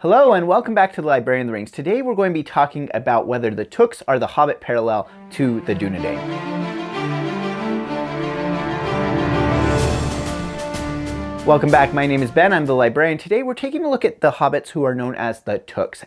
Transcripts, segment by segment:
Hello and welcome back to the Librarian of the Rings. Today we're going to be talking about whether the Tooks are the Hobbit parallel to the Dúnedain. Welcome back, my name is Ben, I'm the Librarian. Today we're taking a look at the Hobbits who are known as the Tooks.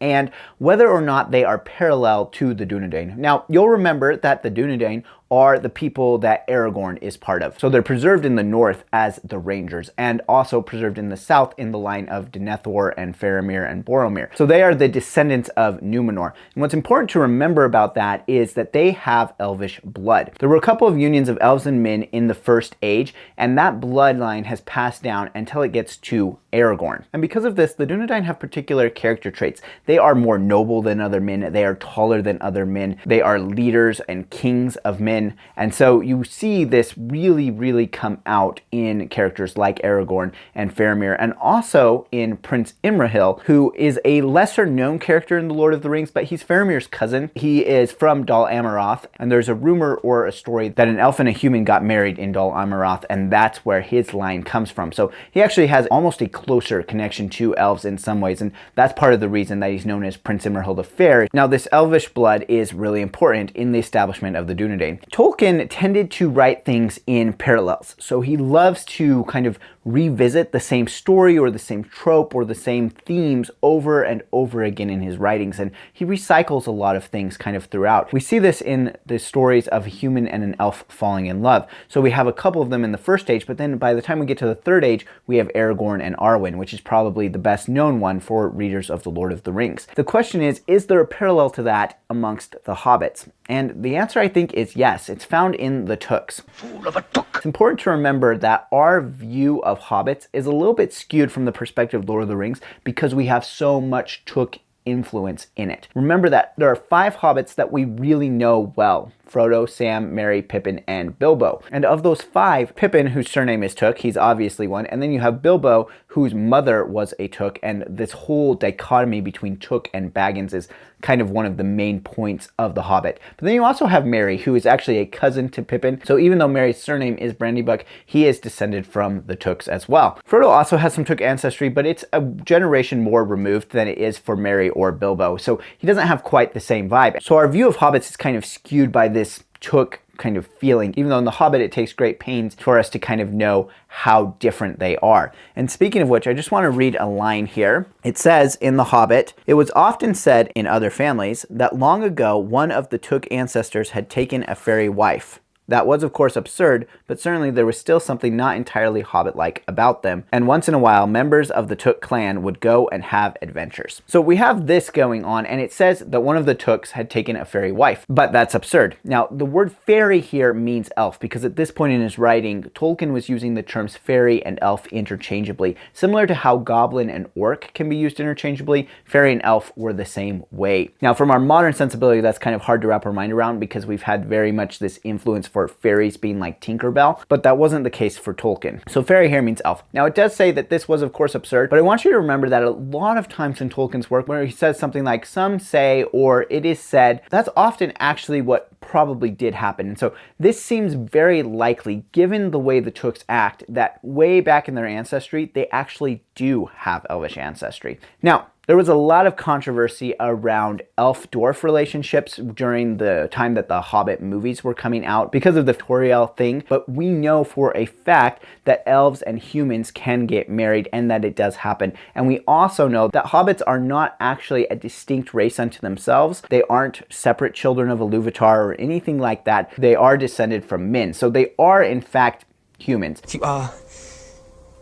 And whether or not they are parallel to the Dúnedain. Now, you'll remember that the Dúnedain are the people that Aragorn is part of. So they're preserved in the north as the Rangers, and also preserved in the south in the line of Denethor and Faramir and Boromir. So they are the descendants of Númenor. And what's important to remember about that is that they have elvish blood. There were a couple of unions of elves and men in the First Age, and that bloodline has passed down until it gets to Aragorn. And because of this, the Dúnedain have particular character traits. They are more noble than other men, they are taller than other men, they are leaders and kings of men. And so you see this really come out in characters like Aragorn and Faramir, and also in Prince Imrahil, who is a lesser known character in The Lord of the Rings, but he's Faramir's cousin. He is from Dol Amroth, and there's a rumor or a story that an elf and a human got married in Dol Amroth, and that's where his line comes from. So he actually has almost a closer connection to elves in some ways, and that's part of the reason that he's known as Prince Imrahil the Fair. Now, this elvish blood is really important in the establishment of the Dúnedain. Tolkien tended to write things in parallels, so he loves to kind of revisit the same story or the same trope or the same themes over and over again in his writings, and he recycles a lot of things kind of throughout. We see this in the stories of a human and an elf falling in love. So we have a couple of them in the First Age, but then by the time we get to the Third Age, we have Aragorn and Arwen, which is probably the best known one for readers of The Lord of the Rings. The question is there a parallel to that amongst the Hobbits? And the answer, I think, is yes. It's found in the Tooks. Fool of a Took. It's important to remember that our view of Hobbits is a little bit skewed from the perspective of Lord of the Rings because we have so much Took influence in it. Remember that there are 5 Hobbits that we really know well: Frodo, Sam, Merry, Pippin, and Bilbo. And of those 5, Pippin, whose surname is Took, he's obviously one, and then you have Bilbo, whose mother was a Took, and this whole dichotomy between Took and Baggins is kind of one of the main points of The Hobbit. But then you also have Merry, who is actually a cousin to Pippin, so even though Merry's surname is Brandybuck, he is descended from the Tooks as well. Frodo also has some Took ancestry, but it's a generation more removed than it is for Merry or Bilbo, so he doesn't have quite the same vibe. So our view of Hobbits is kind of skewed by this Took kind of feeling, even though in The Hobbit it takes great pains for us to kind of know how different they are. And speaking of which, I just want to read a line here. It says in The Hobbit, "It was often said in other families that long ago one of the Took ancestors had taken a fairy wife. That was, of course, absurd, but certainly there was still something not entirely Hobbit-like about them, and once in a while, members of the Took clan would go and have adventures." So we have this going on, and it says that one of the Tooks had taken a fairy wife, but that's absurd. Now, the word fairy here means elf, because at this point in his writing, Tolkien was using the terms fairy and elf interchangeably. Similar to how goblin and orc can be used interchangeably, fairy and elf were the same way. Now, from our modern sensibility, that's kind of hard to wrap our mind around because we've had very much this influence for fairies being like Tinkerbell, but that wasn't the case for Tolkien. So fairy here means elf. Now it does say that this was of course absurd, but I want you to remember that a lot of times in Tolkien's work where he says something like "some say" or "it is said," that's often actually what probably did happen. And so this seems very likely, given the way the Tooks act, that way back in their ancestry, they actually do have elvish ancestry. Now, there was a lot of controversy around elf-dwarf relationships during the time that the Hobbit movies were coming out because of the Tauriel thing, but we know for a fact that elves and humans can get married and that it does happen. And we also know that hobbits are not actually a distinct race unto themselves. They aren't separate children of Ilúvatar or anything like that. They are descended from men. So they are, in fact, humans. You are,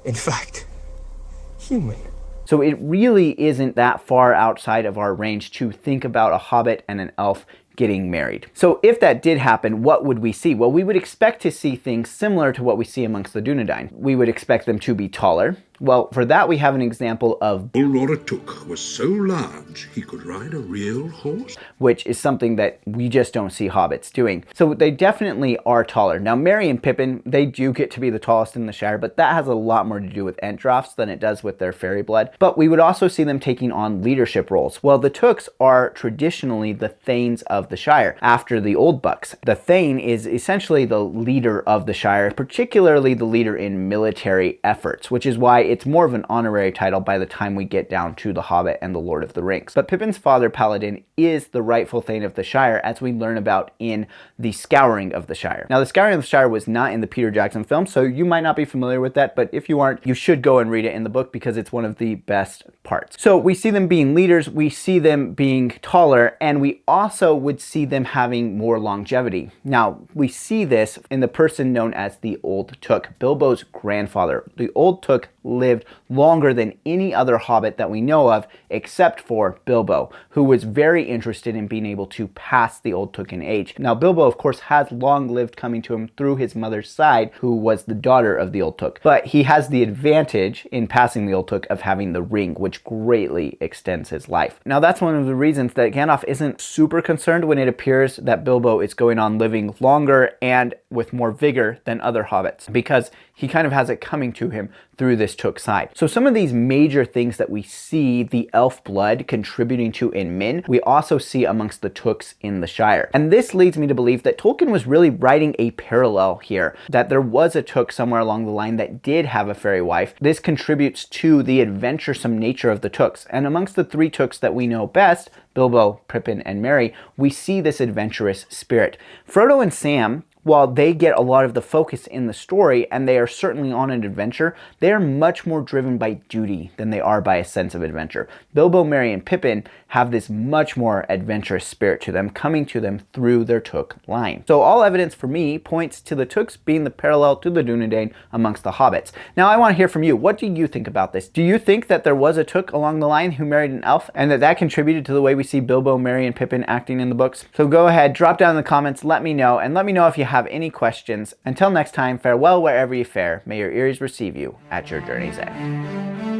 in fact, human. So it really isn't that far outside of our range to think about a hobbit and an elf getting married. So if that did happen, what would we see? Well, we would expect to see things similar to what we see amongst the Dúnedain. We would expect them to be taller. Well, for that we have an example of Lord Took was so large he could ride a real horse, which is something that we just don't see hobbits doing. So they definitely are taller. Now, Merry and Pippin, they do get to be the tallest in the Shire, but that has a lot more to do with Entdrafts than it does with their fairy blood. But we would also see them taking on leadership roles. Well, the Tooks are traditionally the Thanes of the Shire after the Old Bucks. The Thane is essentially the leader of the Shire, particularly the leader in military efforts, which is why it's more of an honorary title by the time we get down to The Hobbit and The Lord of the Rings. But Pippin's father, Paladin, is the rightful Thane of the Shire, as we learn about in The Scouring of the Shire. Now, The Scouring of the Shire was not in the Peter Jackson film, so you might not be familiar with that, but if you aren't, you should go and read it in the book because it's one of the best parts. So we see them being leaders, we see them being taller, and we also would see them having more longevity. Now, we see this in the person known as the Old Took, Bilbo's grandfather. The Old Took lived longer than any other hobbit that we know of, except for Bilbo, who was very interested in being able to pass the Old Took in age. Now, Bilbo, of course, has long lived coming to him through his mother's side, who was the daughter of the Old Took. But he has the advantage in passing the Old Took of having the ring, which greatly extends his life. Now, that's one of the reasons that Gandalf isn't super concerned when it appears that Bilbo is going on living longer and with more vigor than other hobbits, because he kind of has it coming to him through this Took side. So some of these major things that we see the elf blood contributing to in men, we also see amongst the Tooks in the Shire. And this leads me to believe that Tolkien was really writing a parallel here, that there was a Took somewhere along the line that did have a fairy wife. This contributes to the adventuresome nature of the Tooks. And amongst the three Tooks that we know best, Bilbo, Pippin, and Merry, we see this adventurous spirit. Frodo and Sam, while they get a lot of the focus in the story, and they are certainly on an adventure, they are much more driven by duty than they are by a sense of adventure. Bilbo, Merry, and Pippin have this much more adventurous spirit to them, coming to them through their Took line. So all evidence for me points to the Tooks being the parallel to the Dúnedain amongst the hobbits. Now, I want to hear from you. What do you think about this? Do you think that there was a Took along the line who married an elf, and that contributed to the way we see Bilbo, Merry, and Pippin acting in the books? So go ahead, drop down in the comments, let me know, and let me know if you have any questions. Until next time, farewell wherever you fare. May your ears receive you at your journey's end.